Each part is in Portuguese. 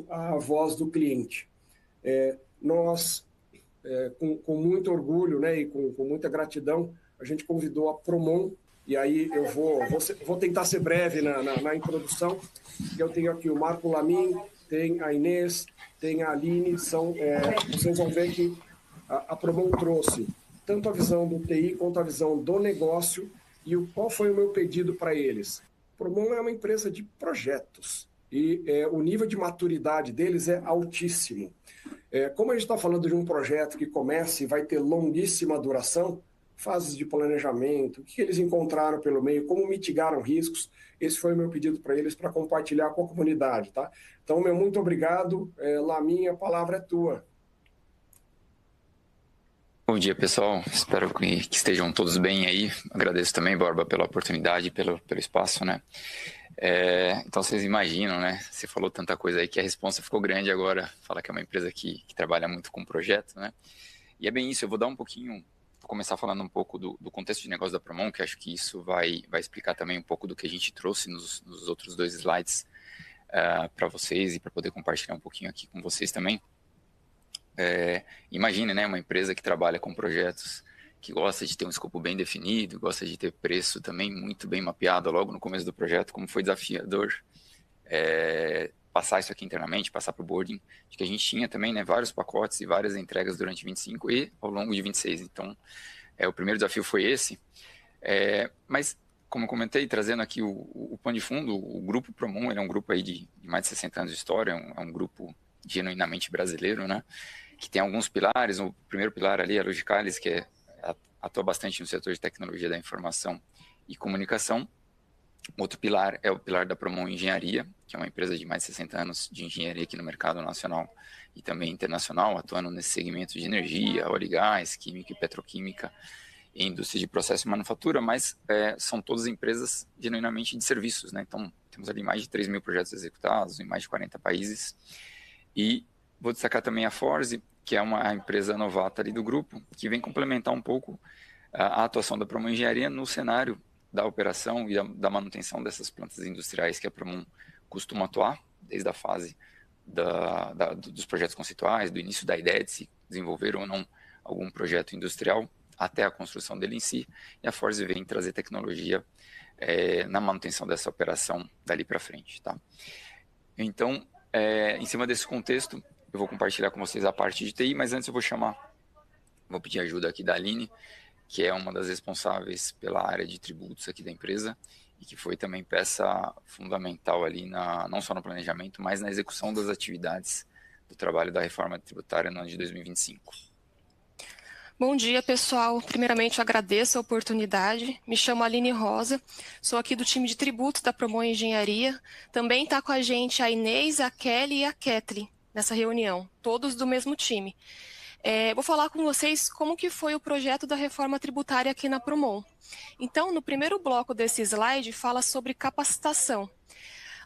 a voz do cliente. Nós, com muito orgulho, né, e com muita gratidão, a gente convidou a Promon, e aí eu vou tentar ser breve na introdução. Eu tenho aqui o Marco Lamin, tem a Inês, tem a Aline, vocês vão ver que a Promon trouxe tanto a visão do TI quanto a visão do negócio. E qual foi o meu pedido para eles? A Promon é uma empresa de projetos e o nível de maturidade deles é altíssimo. Como a gente está falando de um projeto que começa e vai ter longuíssima duração, fases de planejamento, o que eles encontraram pelo meio, como mitigaram riscos, esse foi o meu pedido para eles para compartilhar com a comunidade. Tá? Então, meu muito obrigado. Lamin, a palavra é tua. Bom dia, pessoal. Espero que estejam todos bem aí. Agradeço também, Borba, pela oportunidade, pelo espaço, né? Então, vocês imaginam, né? Você falou tanta coisa aí que a resposta ficou grande agora. Fala que é uma empresa que trabalha muito com projeto, né? E é bem isso. Eu vou começar falando um pouco do contexto de negócio da Promon, que acho que isso vai explicar também um pouco do que a gente trouxe nos outros 2 slides para vocês e para poder compartilhar um pouquinho aqui com vocês também. Imagine, né, uma empresa que trabalha com projetos, que gosta de ter um escopo bem definido, gosta de ter preço também muito bem mapeado logo no começo do projeto, como foi desafiador passar isso aqui internamente, passar para o boarding, de que a gente tinha também, né, vários pacotes e várias entregas durante 25 e ao longo de 26. Então, o primeiro desafio foi esse. Mas, como eu comentei, trazendo aqui o pano de fundo, o Grupo Promon, ele é um grupo aí de mais de 60 anos de história, é um grupo genuinamente brasileiro, né, que tem alguns pilares. O primeiro pilar ali é a Logicalis, que atua bastante no setor de tecnologia da informação e comunicação. Outro pilar é o pilar da Promon Engenharia, que é uma empresa de mais de 60 anos de engenharia aqui no mercado nacional e também internacional, atuando nesse segmento de energia, óleo e gás, química e petroquímica e indústria de processo e manufatura, mas são todas empresas genuinamente de serviços, né? Então, temos ali mais de 3 mil projetos executados em mais de 40 países. E vou destacar também a Forze, que é uma empresa novata ali do grupo, que vem complementar um pouco a atuação da Promon Engenharia no cenário da operação e da manutenção dessas plantas industriais que a Promon costuma atuar, desde a fase dos projetos conceituais, do início da ideia de se desenvolver ou não algum projeto industrial, até a construção dele em si, e a Forze vem trazer tecnologia na manutenção dessa operação dali para frente. Tá? Então, em cima desse contexto, eu vou compartilhar com vocês a parte de TI, mas antes eu vou pedir ajuda aqui da Aline, que é uma das responsáveis pela área de tributos aqui da empresa e que foi também peça fundamental ali não só no planejamento, mas na execução das atividades do trabalho da reforma tributária no ano de 2025. Bom dia, pessoal. Primeiramente, eu agradeço a oportunidade. Me chamo Aline Rosa, sou aqui do time de tributos da Promon Engenharia. Também está com a gente a Inês, a Kelly e a Kathleen nessa reunião, todos do mesmo time. Vou falar com vocês como que foi o projeto da reforma tributária aqui na Promon. Então, no primeiro bloco desse slide, fala sobre capacitação.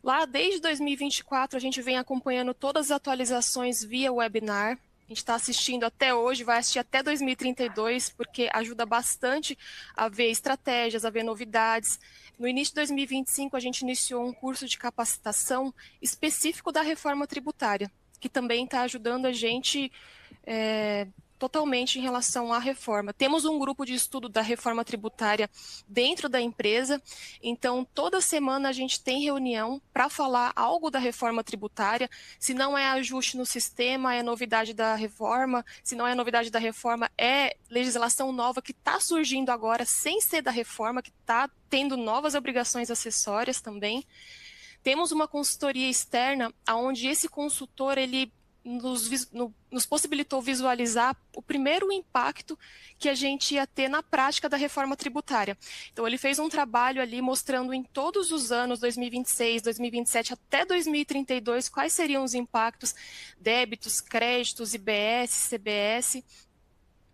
Lá, desde 2024, a gente vem acompanhando todas as atualizações via webinar. A gente está assistindo até hoje, vai assistir até 2032, porque ajuda bastante a ver estratégias, a ver novidades. No início de 2025, a gente iniciou um curso de capacitação específico da reforma tributária, que também está ajudando a gente totalmente em relação à reforma. Temos um grupo de estudo da reforma tributária dentro da empresa, então toda semana a gente tem reunião para falar algo da reforma tributária. Se não é ajuste no sistema, é novidade da reforma. Se não é novidade da reforma, é legislação nova que está surgindo agora, sem ser da reforma, que está tendo novas obrigações acessórias também. Temos uma consultoria externa, onde esse consultor ele nos possibilitou visualizar o primeiro impacto que a gente ia ter na prática da reforma tributária. Então, ele fez um trabalho ali mostrando em todos os anos, 2026, 2027 até 2032, quais seriam os impactos, débitos, créditos, IBS, CBS.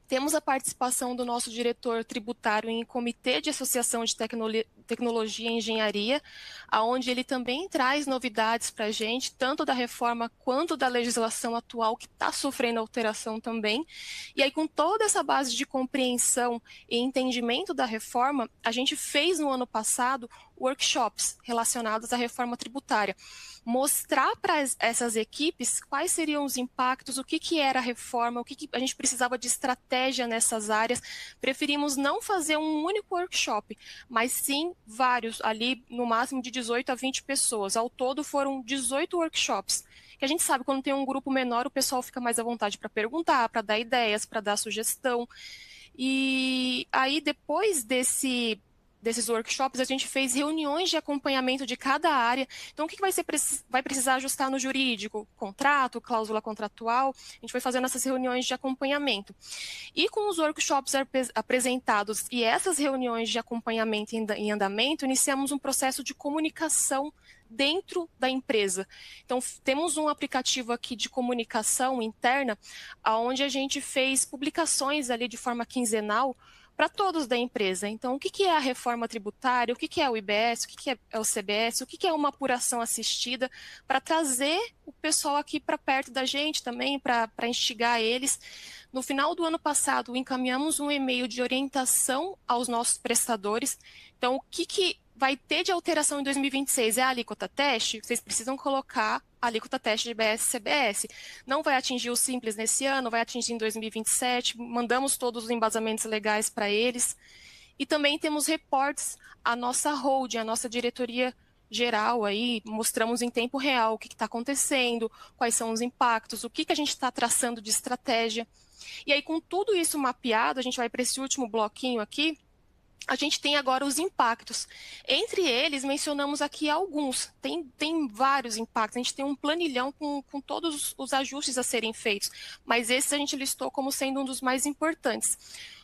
Temos a participação do nosso diretor tributário em comitê de associação de tecnologia e engenharia, onde ele também traz novidades para a gente, tanto da reforma quanto da legislação atual, que está sofrendo alteração também. E aí, com toda essa base de compreensão e entendimento da reforma, a gente fez no ano passado workshops relacionados à reforma tributária. Mostrar para essas equipes quais seriam os impactos, o que era a reforma, o que a gente precisava de estratégia nessas áreas. Preferimos não fazer um único workshop, mas sim vários, ali no máximo de 18 a 20 pessoas. Ao todo foram 18 workshops. Que a gente sabe, quando tem um grupo menor, o pessoal fica mais à vontade para perguntar, para dar ideias, para dar sugestão. E aí, depois desses workshops, a gente fez reuniões de acompanhamento de cada área. Então, o que vai precisar ajustar no jurídico? Contrato, cláusula contratual. A gente foi fazendo essas reuniões de acompanhamento. E com os workshops apresentados e essas reuniões de acompanhamento em andamento, iniciamos um processo de comunicação dentro da empresa. Então, temos um aplicativo aqui de comunicação interna, onde a gente fez publicações ali de forma quinzenal para todos da empresa. Então, o que é a reforma tributária, o que é o IBS, o que é o CBS, o que é uma apuração assistida, para trazer o pessoal aqui para perto da gente também, para instigar eles. No final do ano passado, encaminhamos um e-mail de orientação aos nossos prestadores. Então, o que vai ter de alteração em 2026 é a alíquota teste? Vocês precisam colocar a alíquota teste de IBS e CBS. Não vai atingir o Simples nesse ano, vai atingir em 2027. Mandamos todos os embasamentos legais para eles. E também temos reportes à nossa holding, à nossa diretoria geral aí, mostramos em tempo real o que está acontecendo, quais são os impactos, o que a gente está traçando de estratégia. E aí, com tudo isso mapeado, a gente vai para esse último bloquinho aqui. A gente tem agora os impactos. Entre eles, mencionamos aqui alguns. Tem vários impactos. A gente tem um planilhão com todos os ajustes a serem feitos. Mas esse a gente listou como sendo um dos mais importantes.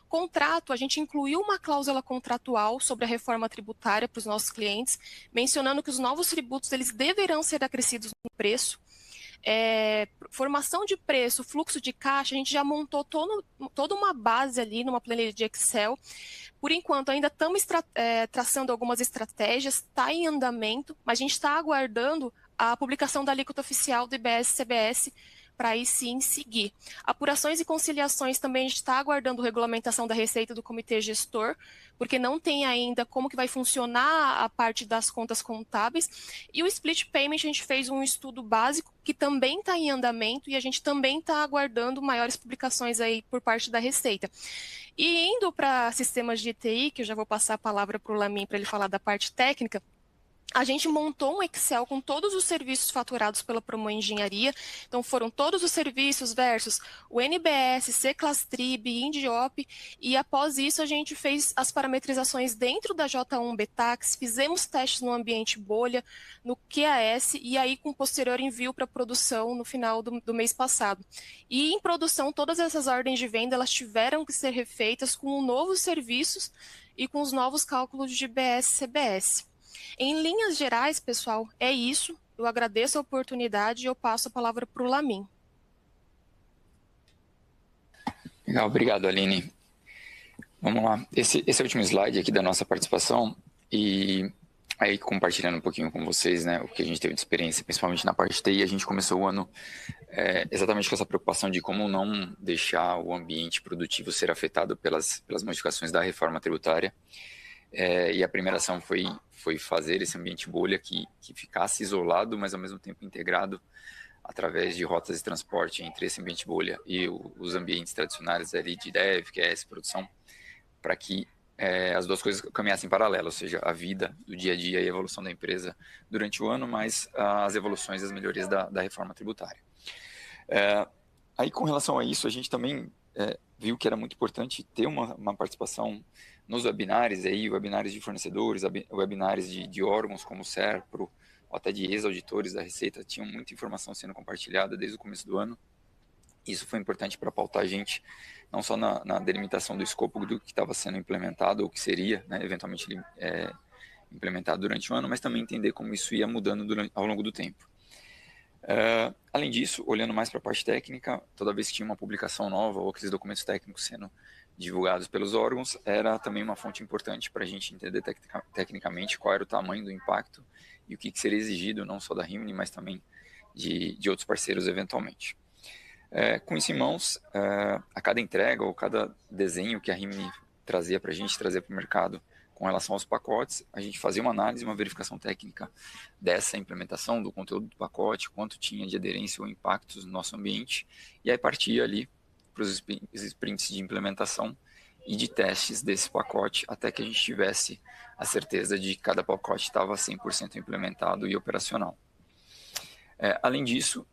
Contrato, a gente incluiu uma cláusula contratual sobre a reforma tributária para os nossos clientes, mencionando que os novos tributos eles deverão ser acrescidos no preço. Formação de preço, fluxo de caixa, a gente já montou toda uma base ali numa planilha de Excel. Por enquanto, ainda estamos traçando algumas estratégias, está em andamento, mas a gente está aguardando a publicação da alíquota oficial do IBS-CBS para aí sim seguir. Apurações e conciliações também a gente está aguardando regulamentação da Receita do Comitê Gestor, porque não tem ainda como que vai funcionar a parte das contas contábeis. E o Split Payment a gente fez um estudo básico que também está em andamento e a gente também está aguardando maiores publicações aí por parte da Receita. E indo para sistemas de TI, que eu já vou passar a palavra para o Lamin para ele falar da parte técnica, a gente montou um Excel com todos os serviços faturados pela Promon Engenharia. Então, foram todos os serviços versus o NBS, C-Class-Trib, Indiop. E, após isso, a gente fez as parametrizações dentro da J1 Betax, fizemos testes no ambiente bolha, no QAS, e aí com posterior envio para produção no final do mês passado. E, em produção, todas essas ordens de venda elas tiveram que ser refeitas com novos serviços e com os novos cálculos de IBS-CBS. Em linhas gerais, pessoal, é isso. Eu agradeço a oportunidade e eu passo a palavra para o Lamin. Legal, obrigado, Aline. Vamos lá. Esse é o último slide aqui da nossa participação e aí compartilhando um pouquinho com vocês, né, o que a gente teve de experiência, principalmente na parte TI. A gente começou o ano exatamente com essa preocupação de como não deixar o ambiente produtivo ser afetado pelas modificações da reforma tributária. E a primeira ação foi fazer esse ambiente bolha que ficasse isolado, mas ao mesmo tempo integrado através de rotas de transporte entre esse ambiente bolha e os ambientes tradicionais ali de dev, QS, produção, para que as duas coisas caminhassem em paralelo, ou seja, a vida do dia a dia e a evolução da empresa durante o ano, mas as evoluções e as melhorias da reforma tributária. Aí, com relação a isso, a gente também viu que era muito importante ter uma participação nos webinários, webinários de fornecedores, webinários de órgãos como o SERPRO, ou até de ex-auditores da Receita, tinham muita informação sendo compartilhada desde o começo do ano. Isso foi importante para pautar a gente, não só na delimitação do escopo do que estava sendo implementado, ou que seria, né, eventualmente implementado durante o ano, mas também entender como isso ia mudando ao longo do tempo. Além Além disso, olhando mais para a parte técnica, toda vez que tinha uma publicação nova ou aqueles documentos técnicos sendo divulgados pelos órgãos, era também uma fonte importante para a gente entender tecnicamente qual era o tamanho do impacto e o que seria exigido, não só da Rimini, mas também de outros parceiros eventualmente. Com isso em mãos, a cada entrega ou cada desenho que a Rimini trazia para a gente, trazia para o mercado com relação aos pacotes, a gente fazia uma análise, uma verificação técnica dessa implementação, do conteúdo do pacote, quanto tinha de aderência ou impactos no nosso ambiente, e aí partia ali para os sprints de implementação e de testes desse pacote, até que a gente tivesse a certeza de que cada pacote estava 100% implementado e operacional. Além disso,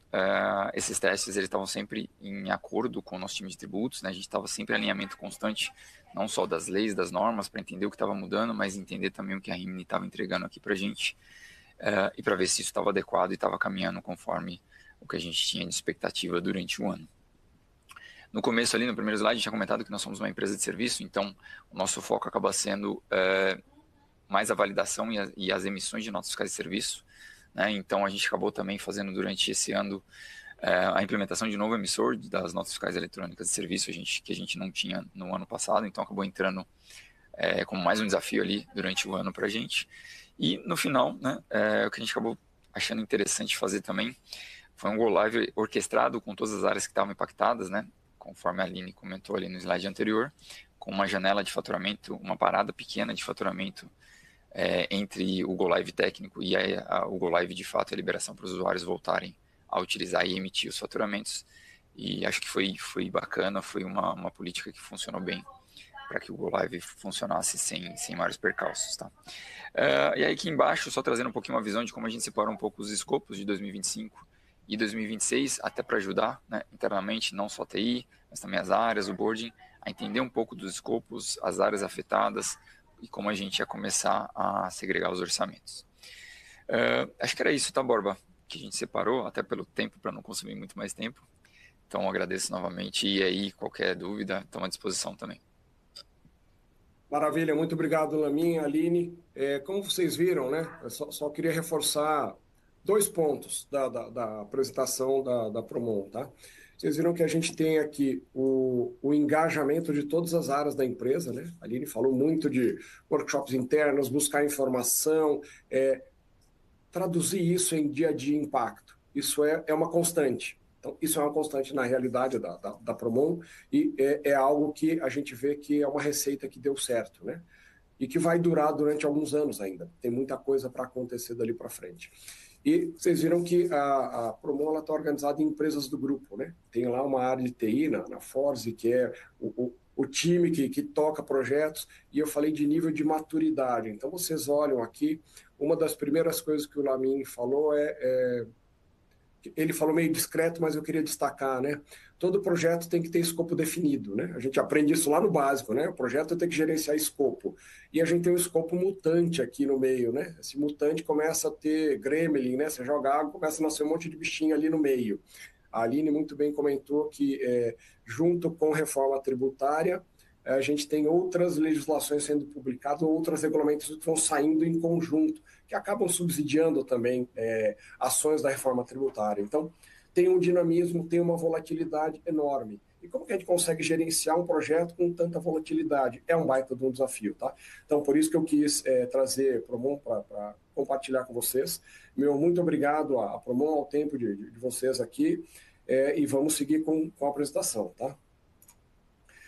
esses testes eles estavam sempre em acordo com o nosso time de tributos, né? A gente estava sempre em alinhamento constante, não só das leis, das normas, para entender o que estava mudando, mas entender também o que a Rimini estava entregando aqui para a gente, e para ver se isso estava adequado e estava caminhando conforme o que a gente tinha de expectativa durante o ano. No começo ali, no primeiro slide, a gente tinha comentado que nós somos uma empresa de serviço, então o nosso foco acaba sendo mais a validação e as emissões de notas fiscais de serviço, né? Então a gente acabou também fazendo durante esse ano a implementação de novo emissor das notas fiscais eletrônicas de serviço, que a gente não tinha no ano passado, então acabou entrando como mais um desafio ali durante o ano para a gente. E no final, né, o que a gente acabou achando interessante fazer também foi um Go Live orquestrado com todas as áreas que estavam impactadas, né, conforme a Aline comentou ali no slide anterior, com uma janela de faturamento, uma parada pequena de faturamento entre o Go Live técnico e o Go Live de fato, a liberação para os usuários voltarem a utilizar e emitir os faturamentos. E acho que foi bacana, foi uma política que funcionou bem para que o Go Live funcionasse sem maiores percalços. Tá? E aí aqui embaixo, só trazendo um pouquinho uma visão de como a gente separa um pouco os escopos de 2025 e 2026, até para ajudar, né, internamente, não só a TI, mas também as áreas, o boarding, a entender um pouco dos escopos, as áreas afetadas e como a gente ia começar a segregar os orçamentos. Acho que era isso, tá, Borba? Que a gente separou, até pelo tempo, para não consumir muito mais tempo. Então, agradeço novamente. E aí, qualquer dúvida, estamos à disposição também. Maravilha, muito obrigado, Lamin, Aline. Como vocês viram, né? Eu só queria reforçar 2 pontos da apresentação da Promon, tá? Vocês viram que a gente tem aqui o engajamento de todas as áreas da empresa, né? A Aline falou muito de workshops internos, buscar informação, traduzir isso em dia a dia impacto. Isso é uma constante. Então, isso é uma constante na realidade da Promon e é algo que a gente vê que é uma receita que deu certo, né? E que vai durar durante alguns anos ainda. Tem muita coisa para acontecer dali para frente. E vocês viram que a Promon está organizada em empresas do grupo, né? Tem lá uma área de TI na Forze, que é o time que toca projetos, e eu falei de nível de maturidade. Então, vocês olham aqui, uma das primeiras coisas que o Lamin falou ele falou meio discreto, mas eu queria destacar, né? Todo projeto tem que ter escopo definido, né? A gente aprende isso lá no básico, né? O projeto tem que gerenciar escopo. E a gente tem um escopo mutante aqui no meio, né? Esse mutante começa a ter gremlin, né? Você joga água, começa a nascer um monte de bichinho ali no meio. A Aline muito bem comentou que, junto com reforma tributária, a gente tem outras legislações sendo publicadas, outras regulamentos que vão saindo em conjunto, que acabam subsidiando também ações da reforma tributária. Então, tem um dinamismo, tem uma volatilidade enorme. E como que a gente consegue gerenciar um projeto com tanta volatilidade? É um baita de um desafio, tá? Então, por isso que eu quis trazer Promon para compartilhar com vocês. Muito obrigado à Promon, ao tempo de vocês aqui, e vamos seguir com a apresentação, tá?